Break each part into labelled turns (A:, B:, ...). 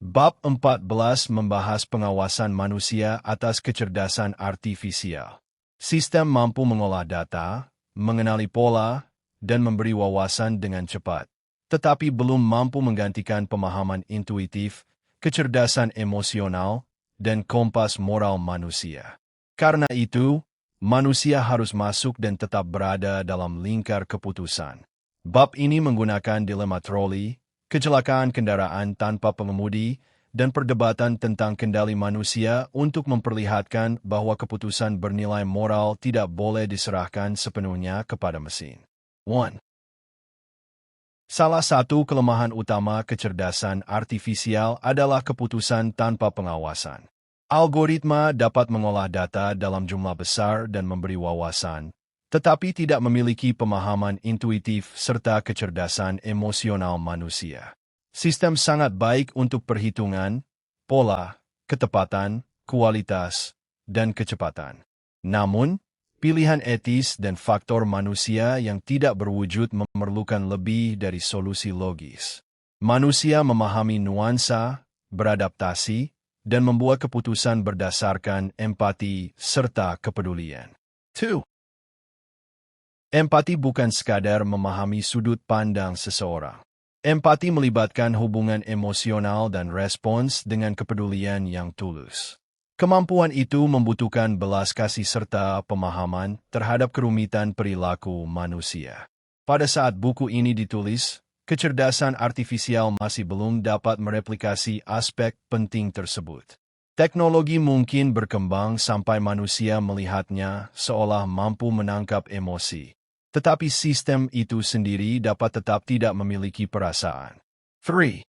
A: Bab 14 membahas pengawasan manusia atas kecerdasan artifisial. Sistem mampu mengolah data, mengenali pola, dan memberi wawasan dengan cepat, tetapi belum mampu menggantikan pemahaman intuitif, kecerdasan emosional, dan kompas moral manusia. Karena itu, manusia harus masuk dan tetap berada dalam lingkar keputusan. Bab ini menggunakan dilema troli, kecelakaan kendaraan tanpa pengemudi, dan perdebatan tentang kendali manusia untuk memperlihatkan bahwa keputusan bernilai moral tidak boleh diserahkan sepenuhnya kepada mesin. 1. Salah satu kelemahan utama kecerdasan artifisial adalah keputusan tanpa pengawasan. Algoritma dapat mengolah data dalam jumlah besar dan memberi wawasan, tetapi tidak memiliki pemahaman intuitif serta kecerdasan emosional manusia. Sistem sangat baik untuk perhitungan, pola, ketepatan, kualitas, dan kecepatan. Namun, pilihan etis dan faktor manusia yang tidak berwujud memerlukan lebih dari solusi logis. Manusia memahami nuansa, beradaptasi, dan membuat keputusan berdasarkan empati serta kepedulian. 2. Empati bukan sekadar memahami sudut pandang seseorang. Empati melibatkan hubungan emosional dan respons dengan kepedulian yang tulus. Kemampuan itu membutuhkan belas kasih serta pemahaman terhadap kerumitan perilaku manusia. Pada saat buku ini ditulis, kecerdasan artifisial masih belum dapat mereplikasi aspek penting tersebut. Teknologi mungkin berkembang sampai manusia melihatnya seolah mampu menangkap emosi. Tetapi sistem itu sendiri dapat tetap tidak memiliki perasaan. 3.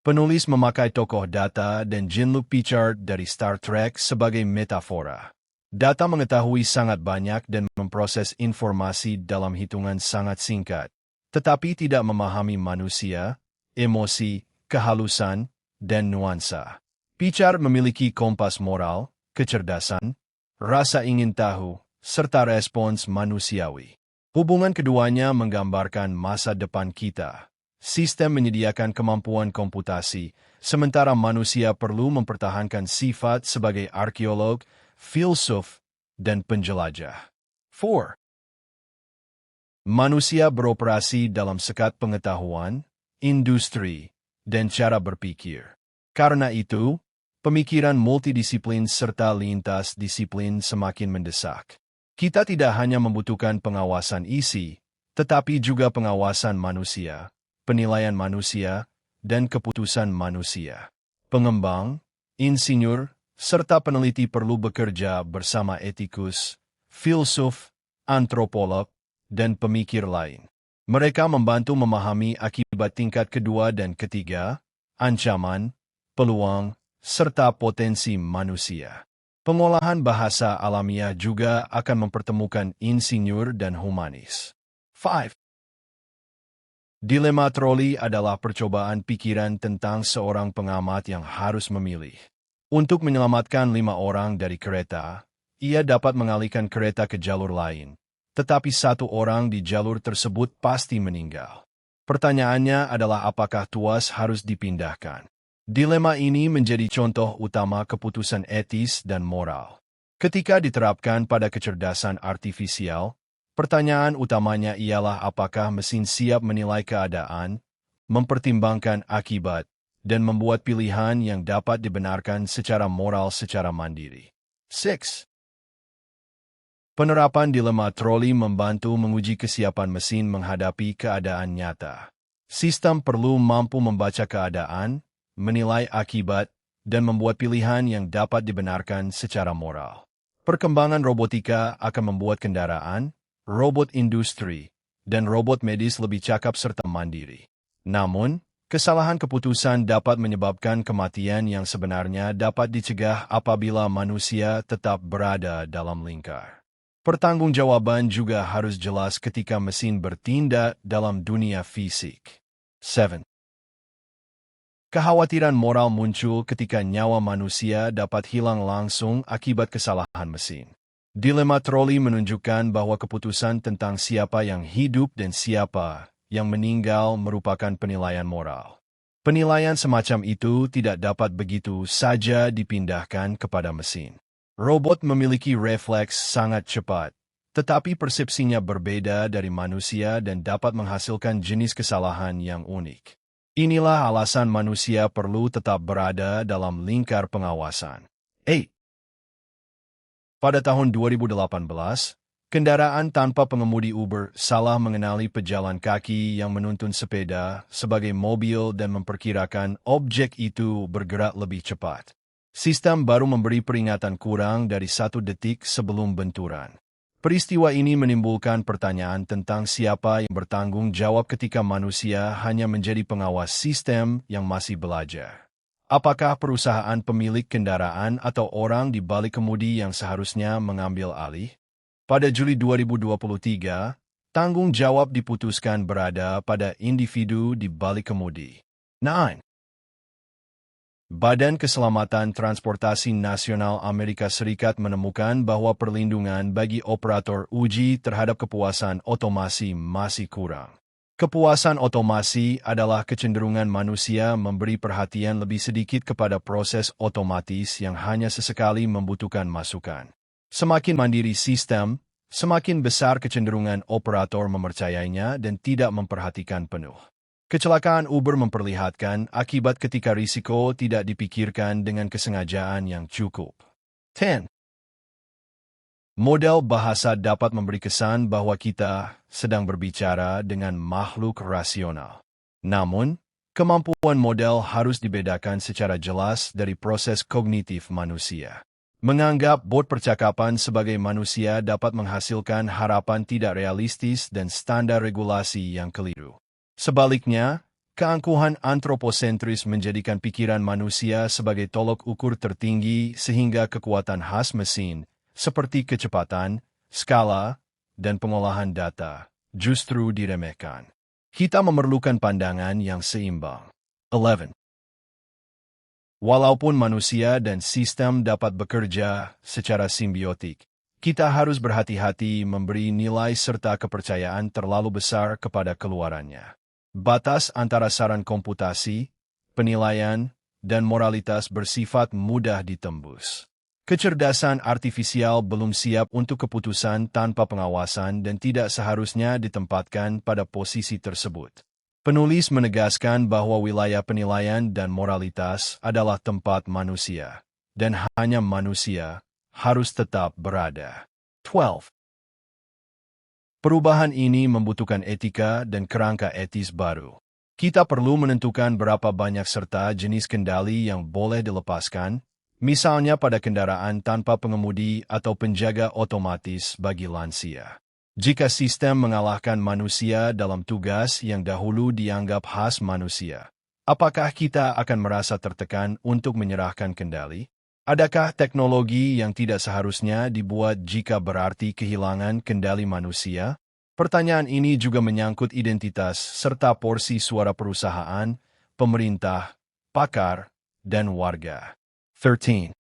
A: Penulis memakai tokoh Data dan Jean-Luc Picard dari Star Trek sebagai metafora. Data mengetahui sangat banyak dan memproses informasi dalam hitungan sangat singkat, tetapi tidak memahami manusia, emosi, kehalusan, dan nuansa. Picard memiliki kompas moral, kecerdasan, rasa ingin tahu, serta respons manusiawi. Hubungan keduanya menggambarkan masa depan kita. Sistem menyediakan kemampuan komputasi, sementara manusia perlu mempertahankan sifat sebagai arkeolog, filsuf, dan penjelajah. 4. Manusia beroperasi dalam sekat pengetahuan, industri, dan cara berpikir. Karena itu, pemikiran multidisiplin serta lintas disiplin semakin mendesak. Kita tidak hanya membutuhkan pengawasan isi, tetapi juga pengawasan manusia, penilaian manusia, dan keputusan manusia. Pengembang, insinyur, serta peneliti perlu bekerja bersama etikus, filsuf, antropolog, dan pemikir lain. Mereka membantu memahami akibat tingkat kedua dan ketiga, ancaman, peluang, serta potensi manusia. Pengolahan bahasa alamiah juga akan mempertemukan insinyur dan humanis. 5. Dilema troli adalah percobaan pikiran tentang seorang pengamat yang harus memilih. Untuk menyelamatkan 5 orang dari kereta, ia dapat mengalihkan kereta ke jalur lain, tetapi 1 orang di jalur tersebut pasti meninggal. Pertanyaannya adalah apakah tuas harus dipindahkan. Dilema ini menjadi contoh utama keputusan etis dan moral. Ketika diterapkan pada kecerdasan artifisial, pertanyaan utamanya ialah apakah mesin siap menilai keadaan, mempertimbangkan akibat, dan membuat pilihan yang dapat dibenarkan secara moral secara mandiri. 6. Penerapan dilema troli membantu menguji kesiapan mesin menghadapi keadaan nyata. Sistem perlu mampu membaca keadaan, menilai akibat, dan membuat pilihan yang dapat dibenarkan secara moral. Perkembangan robotika akan membuat kendaraan, robot industri, dan robot medis lebih cakap serta mandiri. Namun, kesalahan keputusan dapat menyebabkan kematian yang sebenarnya dapat dicegah apabila manusia tetap berada dalam lingkar. Pertanggungjawaban juga harus jelas ketika mesin bertindak dalam dunia fisik. 7. Kekhawatiran moral muncul ketika nyawa manusia dapat hilang langsung akibat kesalahan mesin. Dilema troli menunjukkan bahwa keputusan tentang siapa yang hidup dan siapa yang meninggal merupakan penilaian moral. Penilaian semacam itu tidak dapat begitu saja dipindahkan kepada mesin. Robot memiliki refleks sangat cepat, tetapi persepsinya berbeda dari manusia dan dapat menghasilkan jenis kesalahan yang unik. Inilah alasan manusia perlu tetap berada dalam lingkar pengawasan. Pada tahun 2018, kendaraan tanpa pengemudi Uber salah mengenali pejalan kaki yang menuntun sepeda sebagai mobil dan memperkirakan objek itu bergerak lebih cepat. Sistem baru memberi peringatan kurang dari 1 detik sebelum benturan. Peristiwa ini menimbulkan pertanyaan tentang siapa yang bertanggung jawab ketika manusia hanya menjadi pengawas sistem yang masih belajar. Apakah perusahaan pemilik kendaraan atau orang di balik kemudi yang seharusnya mengambil alih? Pada Juli 2023, tanggung jawab diputuskan berada pada individu di balik kemudi. 9. Badan Keselamatan Transportasi Nasional Amerika Serikat menemukan bahwa perlindungan bagi operator uji terhadap kepuasan otomasi masih kurang. Kepuasan otomasi adalah kecenderungan manusia memberi perhatian lebih sedikit kepada proses otomatis yang hanya sesekali membutuhkan masukan. Semakin mandiri sistem, semakin besar kecenderungan operator mempercayainya dan tidak memperhatikan penuh. Kecelakaan Uber memperlihatkan akibat ketika risiko tidak dipikirkan dengan kesengajaan yang cukup. 10. Model bahasa dapat memberi kesan bahwa kita sedang berbicara dengan makhluk rasional. Namun, kemampuan model harus dibedakan secara jelas dari proses kognitif manusia. Menganggap bot percakapan sebagai manusia dapat menghasilkan harapan tidak realistis dan standar regulasi yang keliru. Sebaliknya, keangkuhan antroposentris menjadikan pikiran manusia sebagai tolok ukur tertinggi sehingga kekuatan khas mesin, seperti kecepatan, skala, dan pengolahan data, justru diremehkan. Kita memerlukan pandangan yang seimbang. 11. Walaupun manusia dan sistem dapat bekerja secara simbiotik, kita harus berhati-hati memberi nilai serta kepercayaan terlalu besar kepada keluarannya. Batas antara saran komputasi, penilaian, dan moralitas bersifat mudah ditembus. Kecerdasan artifisial belum siap untuk keputusan tanpa pengawasan dan tidak seharusnya ditempatkan pada posisi tersebut. Penulis menegaskan bahwa wilayah penilaian dan moralitas adalah tempat manusia, dan hanya manusia harus tetap berada. 12. Perubahan ini membutuhkan etika dan kerangka etis baru. Kita perlu menentukan berapa banyak serta jenis kendali yang boleh dilepaskan, misalnya pada kendaraan tanpa pengemudi atau penjaga otomatis bagi lansia. Jika sistem mengalahkan manusia dalam tugas yang dahulu dianggap khas manusia, apakah kita akan merasa tertekan untuk menyerahkan kendali? Adakah teknologi yang tidak seharusnya dibuat jika berarti kehilangan kendali manusia? Pertanyaan ini juga menyangkut identitas serta porsi suara perusahaan, pemerintah, pakar, dan warga. 13.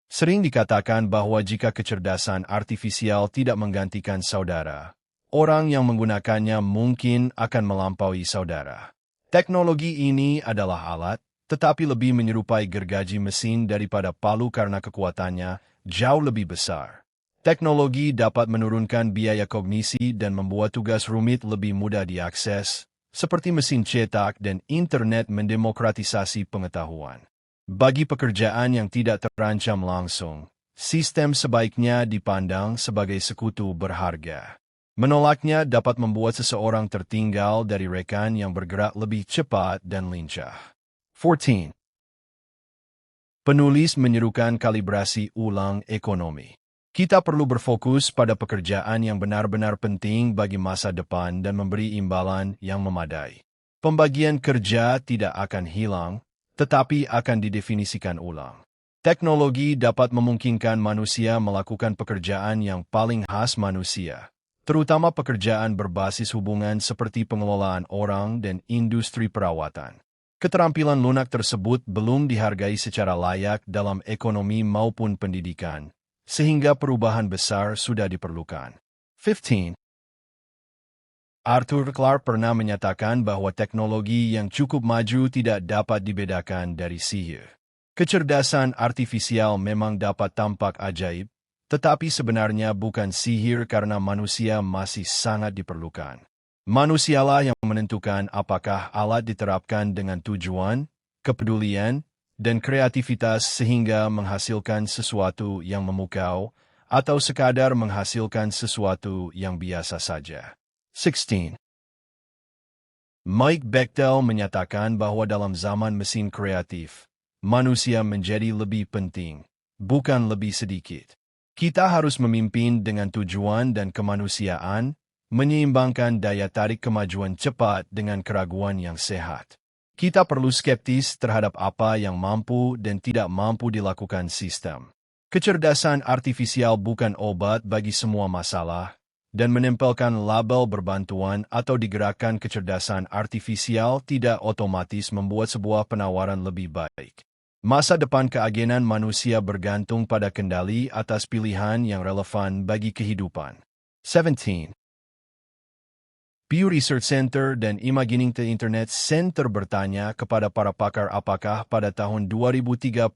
A: Sering dikatakan bahwa jika kecerdasan artifisial tidak menggantikan saudara, orang yang menggunakannya mungkin akan melampaui saudara. Teknologi ini adalah alat, tetapi lebih menyerupai gergaji mesin daripada palu karena kekuatannya jauh lebih besar. Teknologi dapat menurunkan biaya kognisi dan membuat tugas rumit lebih mudah diakses, seperti mesin cetak dan internet mendemokratisasi pengetahuan. Bagi pekerjaan yang tidak terancam langsung, sistem sebaiknya dipandang sebagai sekutu berharga. Menolaknya dapat membuat seseorang tertinggal dari rekan yang bergerak lebih cepat dan lincah. 14. Penulis menyerukan kalibrasi ulang ekonomi. Kita perlu berfokus pada pekerjaan yang benar-benar penting bagi masa depan dan memberi imbalan yang memadai. Pembagian kerja tidak akan hilang, tetapi akan didefinisikan ulang. Teknologi dapat memungkinkan manusia melakukan pekerjaan yang paling khas manusia, terutama pekerjaan berbasis hubungan seperti pengelolaan orang dan industri perawatan. Keterampilan lunak tersebut belum dihargai secara layak dalam ekonomi maupun pendidikan, sehingga perubahan besar sudah diperlukan. 15. Arthur Clarke pernah menyatakan bahwa teknologi yang cukup maju tidak dapat dibedakan dari sihir. Kecerdasan artifisial memang dapat tampak ajaib, tetapi sebenarnya bukan sihir karena manusia masih sangat diperlukan. Manusialah yang menentukan apakah alat diterapkan dengan tujuan, kepedulian, dan kreativitas sehingga menghasilkan sesuatu yang memukau, atau sekadar menghasilkan sesuatu yang biasa saja. 16. Mike Bechtel menyatakan bahwa dalam zaman mesin kreatif, manusia menjadi lebih penting, bukan lebih sedikit. Kita harus memimpin dengan tujuan dan kemanusiaan, menyeimbangkan daya tarik kemajuan cepat dengan keraguan yang sehat. Kita perlu skeptis terhadap apa yang mampu dan tidak mampu dilakukan sistem. Kecerdasan artifisial bukan obat bagi semua masalah, dan menempelkan label berbantuan atau digerakkan kecerdasan artifisial tidak otomatis membuat sebuah penawaran lebih baik. Masa depan keagenan manusia bergantung pada kendali atas pilihan yang relevan bagi kehidupan. 17. Pew Research Center dan Imagining the Internet Center bertanya kepada para pakar apakah pada tahun 2035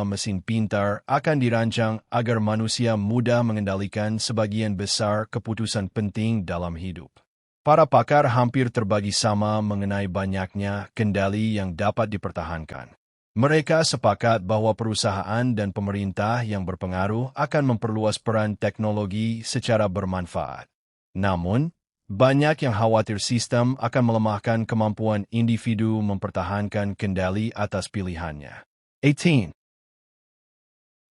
A: mesin pintar akan dirancang agar manusia mudah mengendalikan sebagian besar keputusan penting dalam hidup. Para pakar hampir terbagi sama mengenai banyaknya kendali yang dapat dipertahankan. Mereka sepakat bahwa perusahaan dan pemerintah yang berpengaruh akan memperluas peran teknologi secara bermanfaat. Namun, banyak yang khawatir sistem akan melemahkan kemampuan individu mempertahankan kendali atas pilihannya. 18.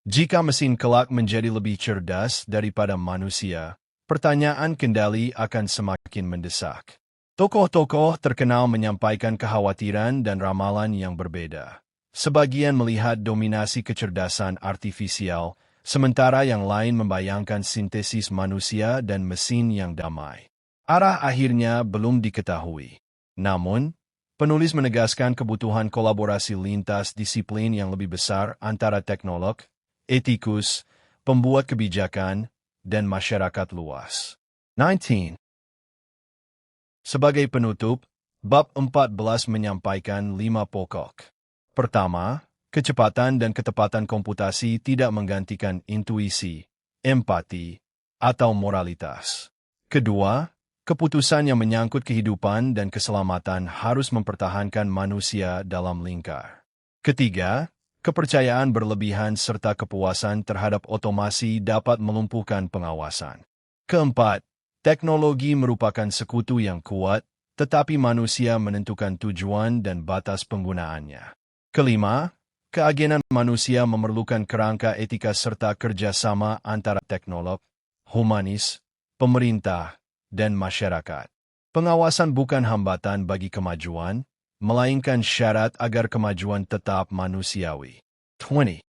A: Jika mesin kelak menjadi lebih cerdas daripada manusia, pertanyaan kendali akan semakin mendesak. Tokoh-tokoh terkenal menyampaikan kekhawatiran dan ramalan yang berbeda. Sebagian melihat dominasi kecerdasan artifisial, sementara yang lain membayangkan sintesis manusia dan mesin yang damai. Arah akhirnya belum diketahui. Namun, penulis menegaskan kebutuhan kolaborasi lintas disiplin yang lebih besar antara teknolog, etikus, pembuat kebijakan, dan masyarakat luas. 19. Sebagai penutup, bab 14 menyampaikan 5 pokok. Pertama, kecepatan dan ketepatan komputasi tidak menggantikan intuisi, empati, atau moralitas. Kedua, keputusan yang menyangkut kehidupan dan keselamatan harus mempertahankan manusia dalam lingkar. Ketiga, kepercayaan berlebihan serta kepuasan terhadap otomasi dapat melumpuhkan pengawasan. Keempat, teknologi merupakan sekutu yang kuat, tetapi manusia menentukan tujuan dan batas penggunaannya. Kelima, keagenan manusia memerlukan kerangka etika serta kerjasama antara teknolog, humanis, pemerintah, dan masyarakat. Pengawasan bukan hambatan bagi kemajuan, melainkan syarat agar kemajuan tetap manusiawi. 20.